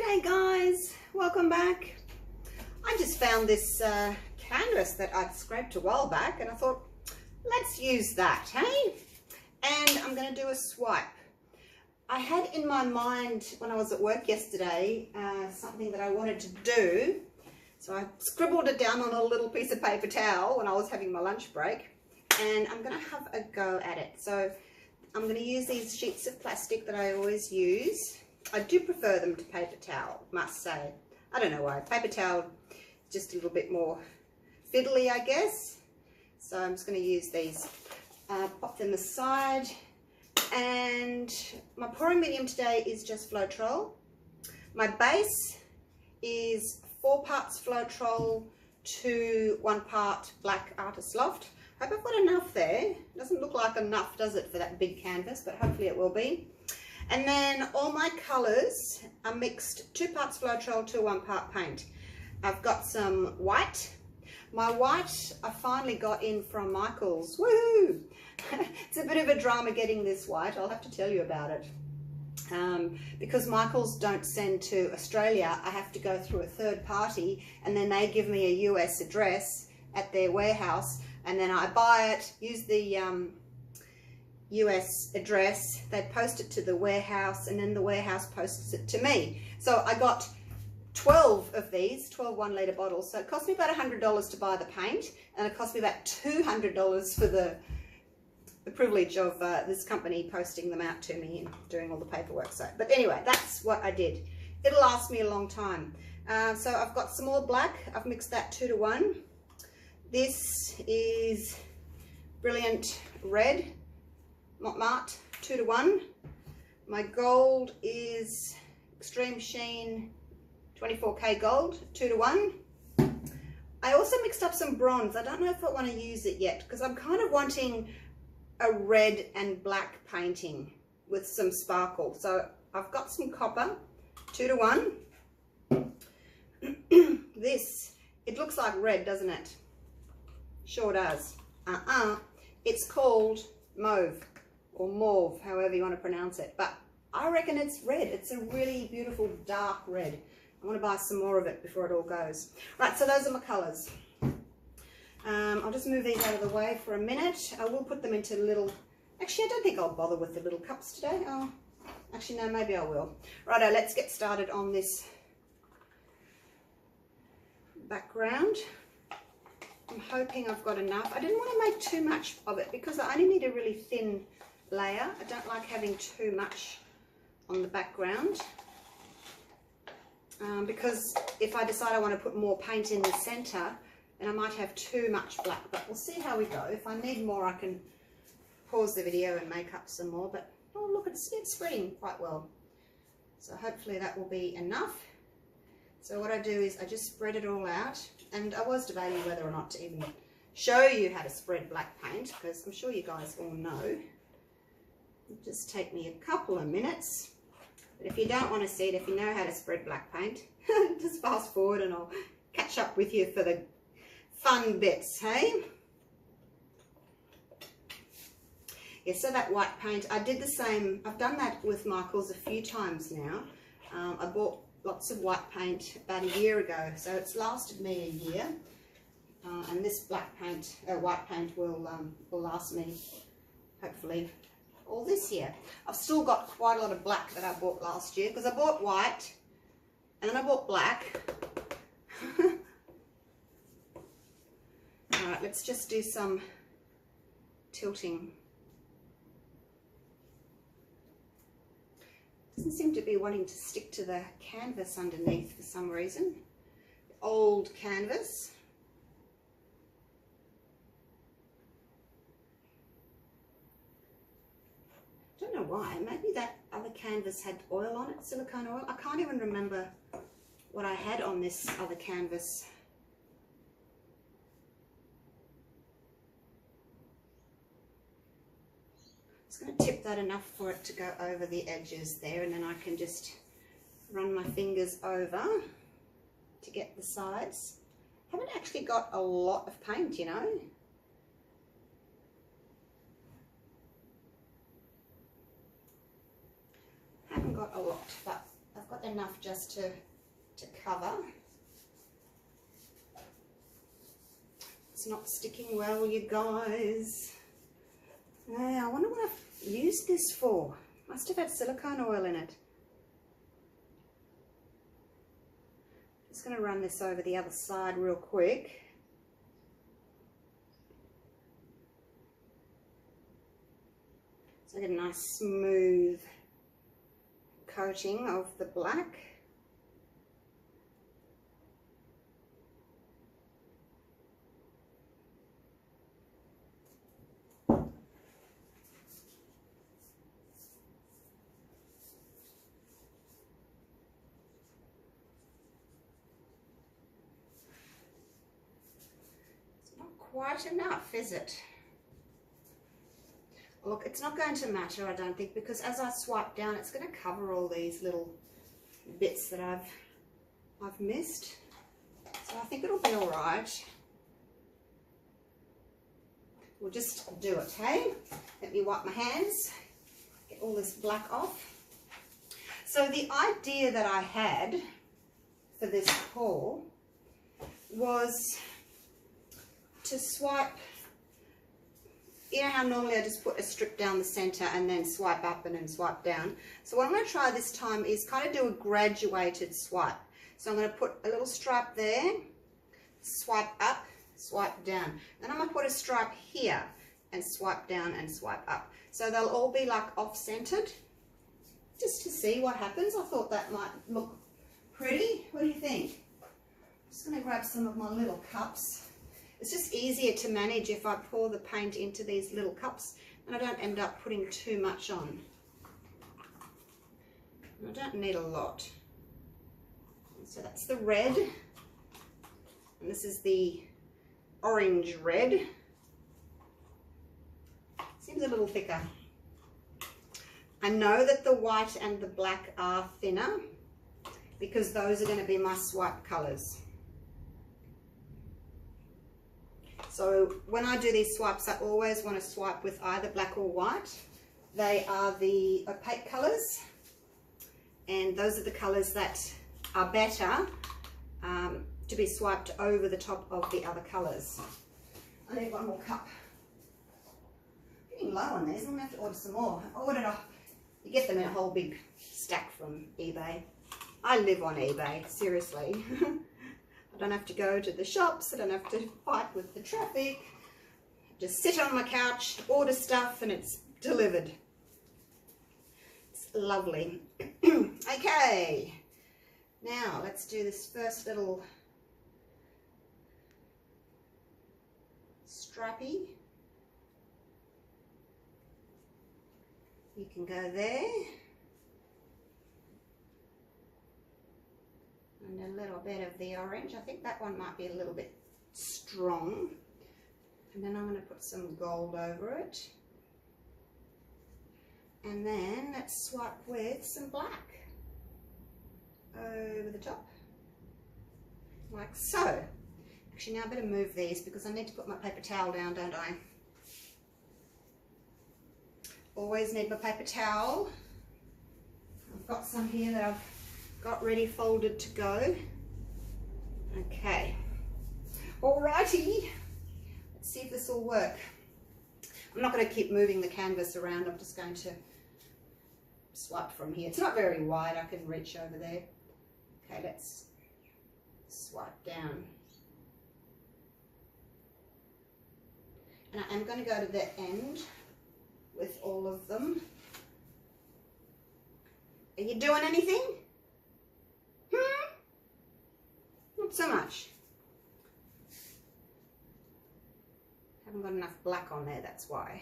G'day guys, welcome back. I just found this canvas that I'd scraped a while back and I thought, let's use that, hey? And I'm going to do a swipe. I had in my mind when I was at work yesterday something that I wanted to do. So I scribbled it down on a little piece of paper towel when I was having my lunch break. And I'm going to have a go at it. So I'm going to use these sheets of plastic that I always use. I do prefer them to paper towel, must say. I don't know why. Paper towel, just a little bit more fiddly, I guess. So I'm just going to use these. Pop them aside. And my pouring medium today is just Floetrol. My base is 4 parts Floetrol to 1 part black Artists Loft. Hope I've got enough there. It doesn't look like enough, does it, for that big canvas, but hopefully it will be. And then all my colours are mixed 2 parts Floetrol to 1 part paint. I've got some white. My white I finally got in from Michael's. Woohoo! It's a bit of a drama getting this white. I'll have to tell you about it. Because Michael's don't send to Australia, I have to go through a third party and then they give me a US address at their warehouse and then I buy it, use the US address, they post it to the warehouse and then the warehouse posts it to me. So I got 12 of these, 12 1-litre bottles. So it cost me about $100 to buy the paint and it cost me about $200 for the privilege of this company posting them out to me and doing all the paperwork. So, but anyway, that's what I did. It'll last me a long time. So I've got some more black. I've mixed that 2 to 1. This is Brilliant Red, Mott 2 to 1. My gold is Extreme Sheen 24K Gold 2 to 1. I also mixed up some bronze. I don't know if I want to use it yet because I'm kind of wanting a red and black painting with some sparkle. So I've got some copper 2 to 1. This, it looks like red, doesn't it? Sure does. It's called mauve or mauve, however you want to pronounce it, but I reckon it's red. It's a really beautiful dark red. I want to buy some more of it before it all goes. Right, so those are my colours. I'll just move these out of the way for a minute. I will put them into little, actually I don't think I'll bother with the little cups today. Oh, actually no, maybe I will. Righto, let's get started on this background. I'm hoping I've got enough. I didn't want to make too much of it because I only need a really thin layer. I don't like having too much on the background because if I decide I want to put more paint in the center, then I might have too much black, but we'll see how we go. If I need more, I can pause the video and make up some more, but oh look, it's spreading quite well. So hopefully that will be enough. So what I do is I just spread it all out, and I was debating whether or not to even show you how to spread black paint, because I'm sure you guys all know. It'll just take me a couple of minutes. But if you don't want to see it, if you know how to spread black paint, just fast forward and I'll catch up with you for the fun bits, hey? Yeah, so that white paint, I did the same. I've done that with Michael's a few times now. I bought lots of white paint about a year ago, so it's lasted me a year. And this black paint, white paint will last me, hopefully, all this year. I've still got quite a lot of black that I bought last year, because I bought white, and then I bought black. Alright, let's just do some tilting. Doesn't seem to be wanting to stick to the canvas underneath for some reason. Old canvas. I don't know why. Maybe that other canvas had oil on it, silicone oil. I can't even remember what I had on this other canvas. I'm going to tip that enough for it to go over the edges there, and then I can just run my fingers over to get the sides. Haven't actually got a lot of paint, you know. Haven't got a lot, but I've got got enough just to cover. It's not sticking well, you guys. I wonder what I've used this for. Must have had silicone oil in it. Just going to run this over the other side real quick. So I get a nice smooth coating of the black. Quite enough, is it? Look, it's not going to matter, I don't think, because as I swipe down, it's going to cover all these little bits that I've missed. So I think it'll be all right. We'll just do it, hey? Let me wipe my hands, get all this black off. So the idea that I had for this haul was to swipe, you know how normally I just put a strip down the center and then swipe up and then swipe down. So what I'm going to try this time is kind of do a graduated swipe. So I'm going to put a little stripe there, swipe up, swipe down. Then I'm going to put a stripe here and swipe down and swipe up. So they'll all be like off-centered, just to see what happens. I thought that might look pretty. What do you think? I'm just going to grab some of my little cups. It's just easier to manage if I pour the paint into these little cups and I don't end up putting too much on. I don't need a lot. So that's the red, and this is the orange red. Seems a little thicker. I know that the white and the black are thinner because those are going to be my swipe colours. So when I do these swipes, I always want to swipe with either black or white. They are the opaque colours, and those are the colours that are better to be swiped over the top of the other colours. I need one more cup. Getting low on these, I'm going to have to order some more. I ordered you get them in a whole big stack from eBay. I live on eBay, seriously. I don't have to go to the shops, I don't have to fight with the traffic. Just sit on my couch, order stuff, and it's delivered. It's lovely. Okay, now let's do this first little stripey. You can go there. And a little bit of the orange. I think that one might be a little bit strong. And then I'm going to put some gold over it. And then let's swipe with some black over the top, like so. Actually, now I better move these because I need to put my paper towel down, don't I? Always need my paper towel. I've got some here that I've got ready folded to go. Okay, alrighty, let's see if this will work. I'm not going to keep moving the canvas around, I'm just going to swipe from here. It's not very wide, I can reach over there. Okay, let's swipe down. And I am going to go to the end with all of them. Are you doing anything? Not so much. Haven't got enough black on there, that's why.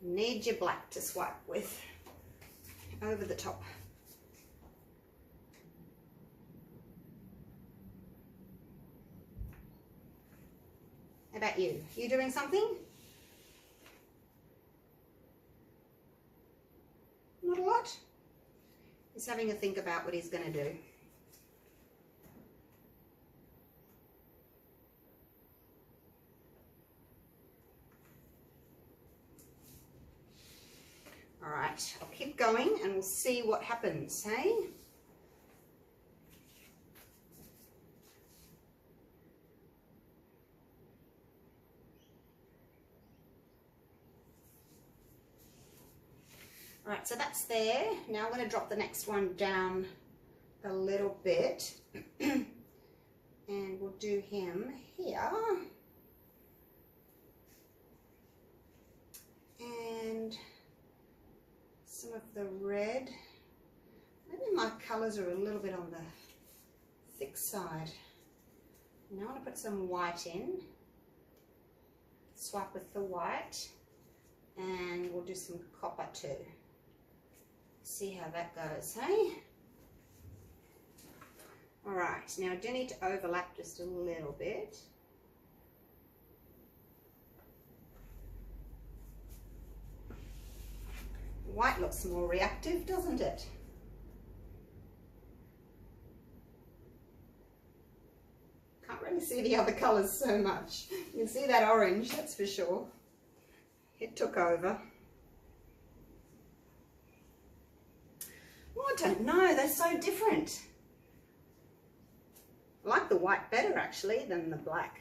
Need your black to swipe with over the top. How about you? You doing something? Not a lot. He's having a think about what he's going to do. All right, right, I'll keep going and we'll see what happens, hey? All right, so that's there. Now I'm going to drop the next one down a little bit and we'll do him here. And some of the red. Maybe my colours are a little bit on the thick side. Now I want to put some white in. Swipe with the white and we'll do some copper too. See how that goes, hey? All right, now I do need to overlap just a little bit. White looks more reactive, doesn't it? Can't really see the other colours so much. You can see that orange, that's for sure. It took over. Well, I don't know, they're so different. I like the white better actually than the black.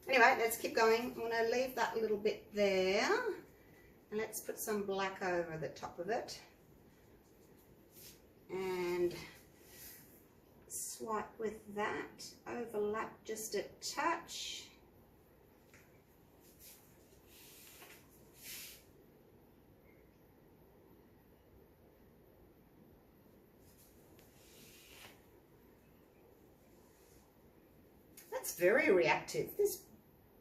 Anyway, let's keep going. I'm going to leave that little bit there. And let's put some black over the top of it. And swipe with that. Overlap just a touch. That's very reactive. This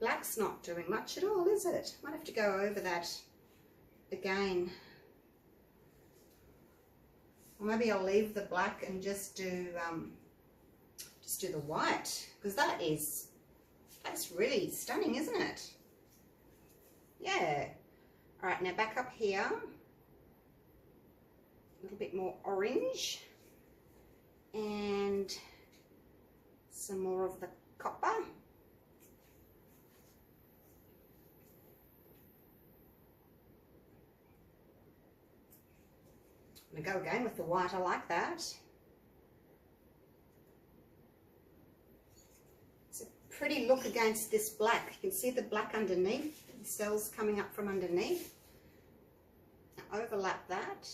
black's not doing much at all, is it? Might have to go over that again. Or maybe I'll leave the black and just do the white, because that's really stunning, isn't it? Yeah. All right, now back up here. A little bit more orange and some more of the copper. I'm going to go again with the white. I like that. It's a pretty look against this black. You can see the black underneath, the cells coming up from underneath. Now overlap that.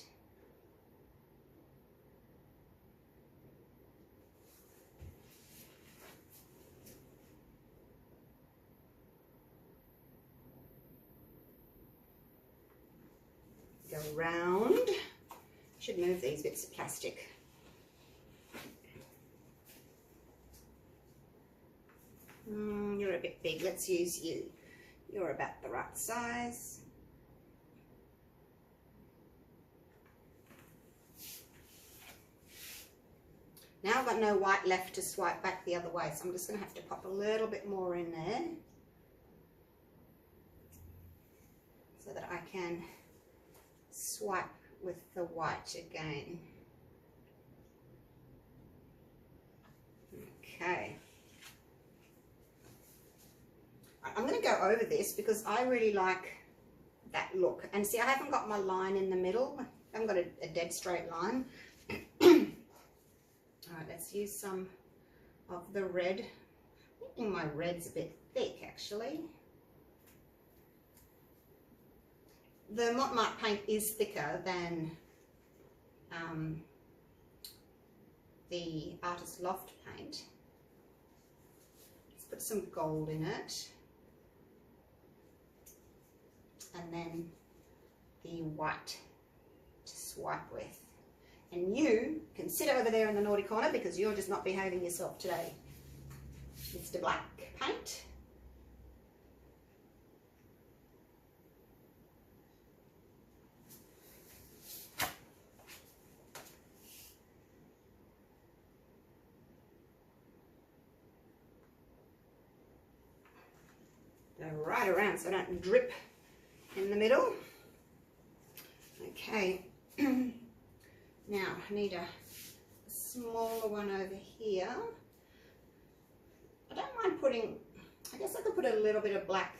Go round. Should move these bits of plastic. You're a bit big. Let's use you. You're about the right size. Now I've got no white left to swipe back the other way, so I'm just going to have to pop a little bit more in there so that I can swipe with the white again. Okay. I'm going to go over this because I really like that look. And see, I haven't got my line in the middle. I haven't got a dead straight line. All right, let's use some of the red. I think my red's a bit thick, actually. The Mont Marte paint is thicker than the Artists Loft paint. Let's put some gold in it. And then the white to swipe with. And you can sit over there in the naughty corner because you're just not behaving yourself today, Mr. Black Paint. Go right around so I don't drip in the middle. Okay. Now I need a smaller one over here. I don't mind putting, I guess I could put a little bit of black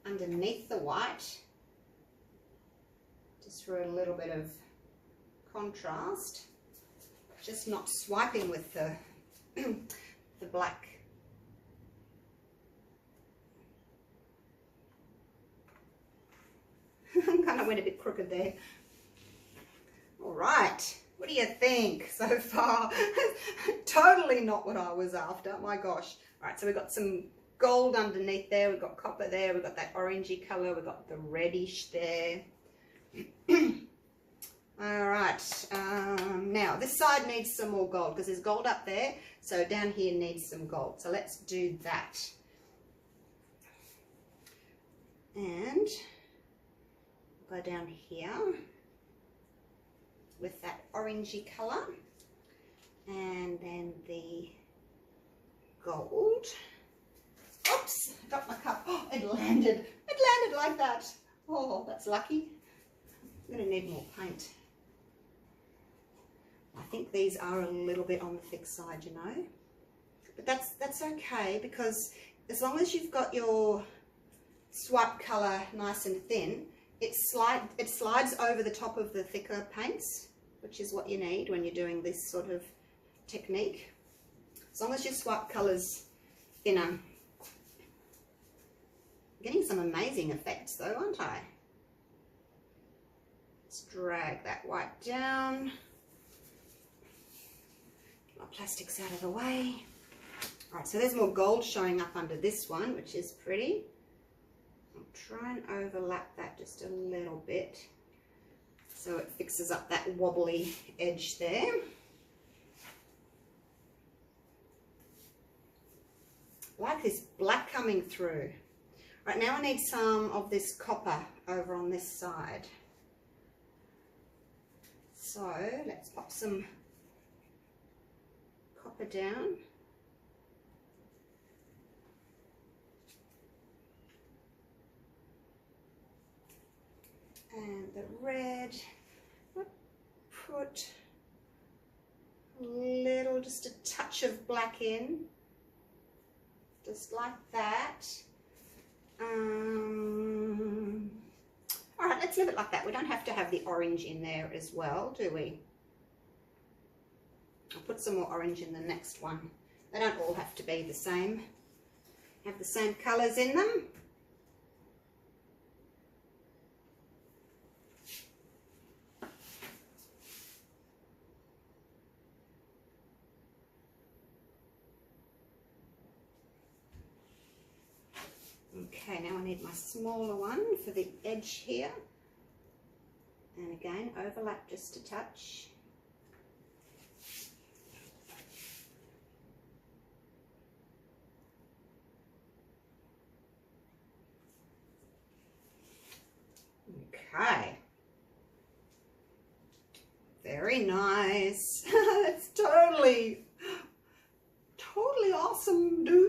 underneath the white just for a little bit of contrast. Just not swiping with the the black. Kind of went a bit crooked there. All right, what do you think so far? Totally not what I was after, my gosh. All right, so we've got some gold underneath there, we've got copper there, we've got that orangey color, we've got the reddish there. All right, now this side needs some more gold because there's gold up there, so down here needs some gold. So let's do that. And go down here with that orangey color, and then the gold. Oops, I dropped my cup. Oh, it landed like that. Oh, that's lucky. I'm gonna need more paint. I think these are a little bit on the thick side, you know, but that's okay, because as long as you've got your swipe color nice and thin, it slides over the top of the thicker paints, which is what you need when you're doing this sort of technique. As long as your swipe color's thinner. I'm getting some amazing effects though, aren't I? Let's drag that white down. Get my plastics out of the way. All right, so there's more gold showing up under this one, which is pretty. I'll try and overlap that just a little bit so it fixes up that wobbly edge there. I like this black coming through. Right, now I need some of this copper over on this side. So let's pop some copper down. And the red, I'll put a little, just a touch of black in, just like that. All right, let's leave it like that. We don't have to have the orange in there as well, do we? I'll put some more orange in the next one. They don't all have to be the same, have the same colors in them. Okay, now I need my smaller one for the edge here. And again, overlap just a touch. Okay. Very nice. That's totally awesome, dude.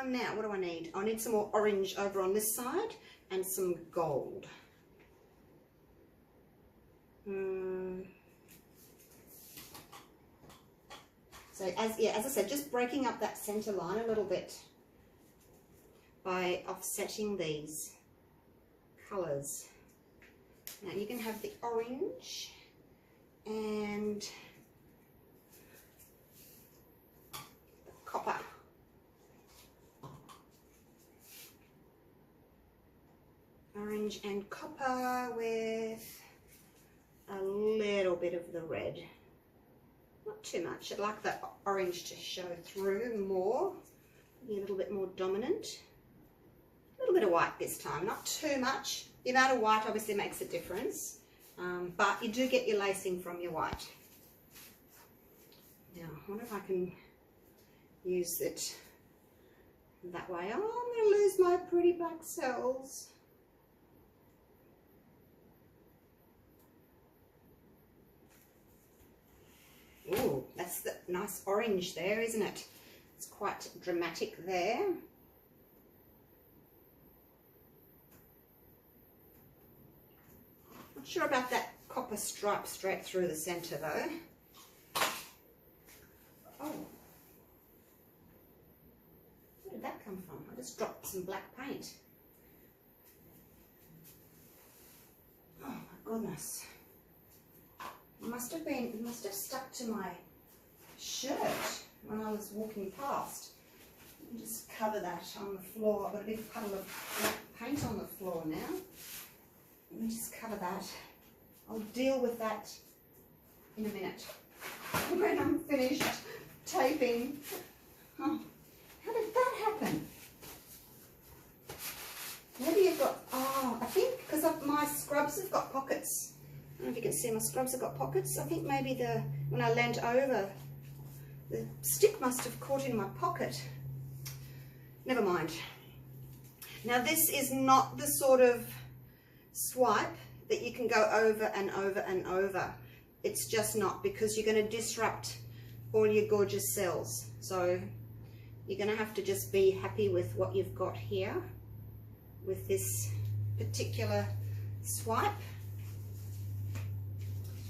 Now, what do I need? I need some more orange over on this side and some gold. So as I said, just breaking up that center line a little bit by offsetting these colors. Now you can have the orange and the copper. Orange and copper with a little bit of the red. Not too much. I'd like that orange to show through more, be a little bit more dominant. A little bit of white this time, not too much. The amount of white obviously makes a difference, but you do get your lacing from your white. Now, I wonder if I can use it that way. Oh, I'm going to lose my pretty black cells. Ooh, that's the nice orange there, isn't it? It's quite dramatic there. Not sure about that copper stripe straight through the center though. Oh, where did that come from? I just dropped some black paint. Oh. goodness. It must have stuck to my shirt when I was walking past. Let me just cover that on the floor. I've got a big puddle of black paint on the floor now. Let me just cover that. I'll deal with that in a minute when I'm finished taping. Oh, how did that happen? Maybe you've got, I think because my scrubs have got pockets. I don't know if you can see my scrubs have got pockets. I think maybe when I leant over, the stick must have caught in my pocket. Never mind. Now this is not the sort of swipe that you can go over and over and over. It's just not, because you're going to disrupt all your gorgeous cells. So you're going to have to just be happy with what you've got here with this particular swipe.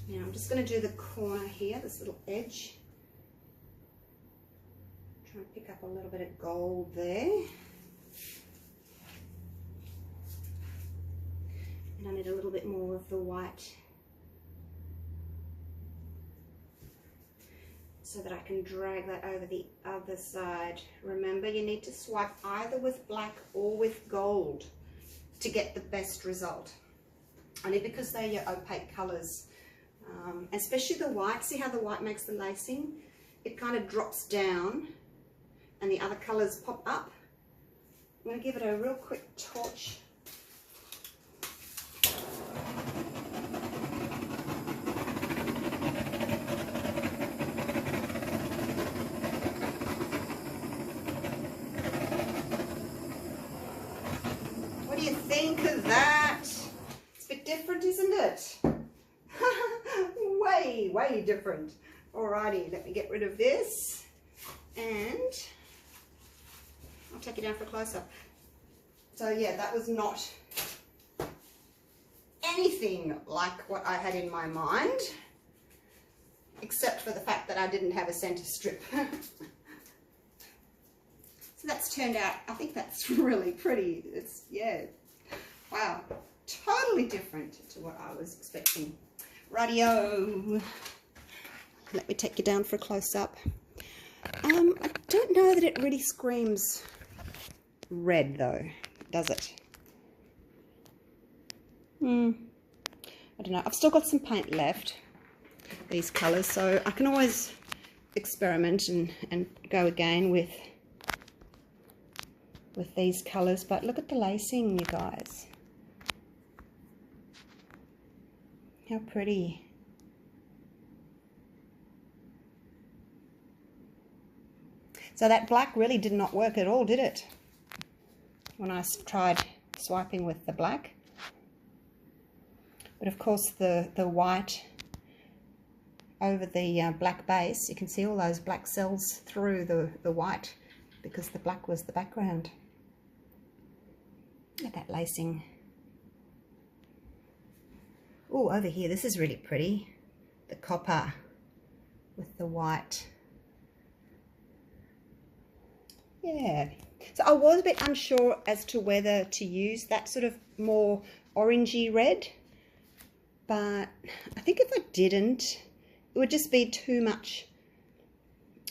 Now I'm just going to do the corner here, this little edge. Try and pick up a little bit of gold there. And I need a little bit more of the white so that I can drag that over the other side. Remember, you need to swipe either with black or with gold to get the best result. Only because they're your opaque colours. Especially the white. See how the white makes the lacing? It kind of drops down and the other colours pop up. I'm going to give it a real quick torch. What do you think of that? It's a bit different, isn't it? Way different. Alrighty, let me get rid of this and I'll take you down for a close-up. So yeah, that was not anything like what I had in my mind, except for the fact that I didn't have a center strip. So that's turned out, I think that's really pretty. It's, yeah, wow, totally different to what I was expecting. Radio. Let me take you down for a close-up. I don't know that it really screams red though, does it? I don't know. I've still got some paint left, these colours, so I can always experiment and go again with these colours. But look at the lacing, you guys. How pretty. So that black really did not work at all, did it? When I tried swiping with the black. But of course the white over the black base, you can see all those black cells through the white because the black was the background. Look at that lacing. Oh, over here, this is really pretty. The copper with the white. Yeah. So I was a bit unsure as to whether to use that sort of more orangey red. But I think if I didn't, it would just be too much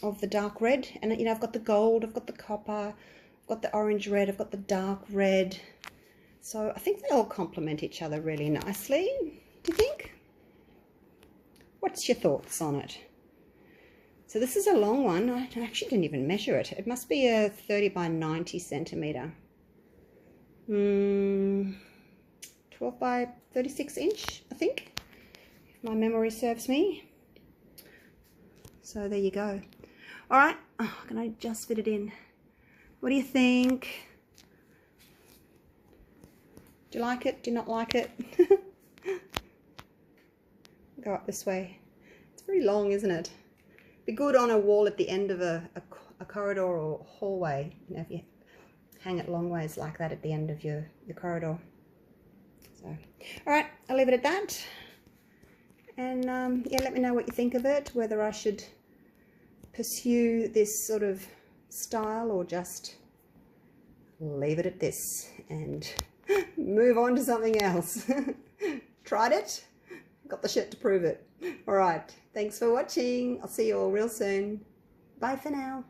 of the dark red. And, you know, I've got the gold, I've got the copper, I've got the orange red, I've got the dark red. So I think they all complement each other really nicely. Do you think? What's your thoughts on it? So this is a long one. I actually didn't even measure it. It must be a 30 by 90 centimetre. 12 by 36 inch, I think, if my memory serves me. So there you go. All right, can I just fit it in? What do you think? Do you like it? Do you not like it? Go up this way. It's very long, isn't it? Be good on a wall at the end of a corridor or hallway. You know, if you hang it long ways like that at the end of your corridor. So, all right, I'll leave it at that. And yeah, let me know what you think of it, whether I should pursue this sort of style or just leave it at this and move on to something else. tried it, got the shit to prove it. All right, thanks for watching. I'll see you all real soon. Bye for now.